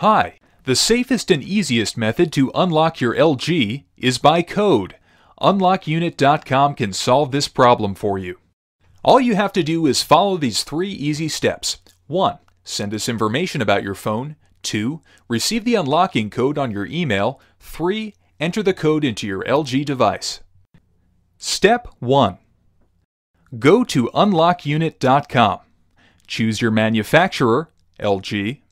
Hi, the safest and easiest method to unlock your LG is by code. Unlockunit.com can solve this problem for you. All you have to do is follow these 3 easy steps. 1. Send us information about your phone. 2. Receive the unlocking code on your email. 3. Enter the code into your LG device. Step 1. Go to unlockunit.com. Choose your manufacturer, LG.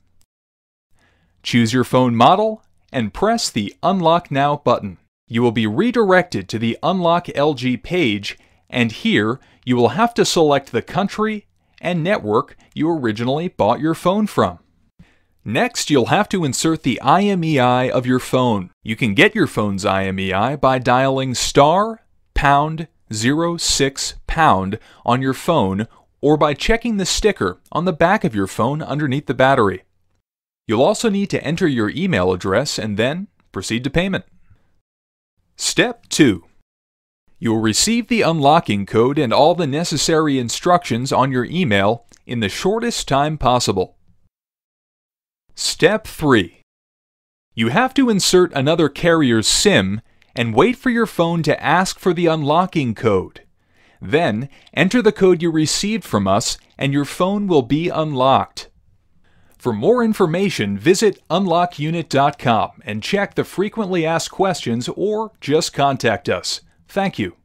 Choose your phone model and press the Unlock Now button. You will be redirected to the Unlock LG page, and here you will have to select the country and network you originally bought your phone from. Next, you'll have to insert the IMEI of your phone. You can get your phone's IMEI by dialing *#06# on your phone, or by checking the sticker on the back of your phone underneath the battery. You'll also need to enter your email address and then proceed to payment. Step 2. You will receive the unlocking code and all the necessary instructions on your email in the shortest time possible. Step 3. You have to insert another carrier's SIM and wait for your phone to ask for the unlocking code. Then, enter the code you received from us and your phone will be unlocked. For more information, visit unlockunit.com and check the frequently asked questions or just contact us. Thank you.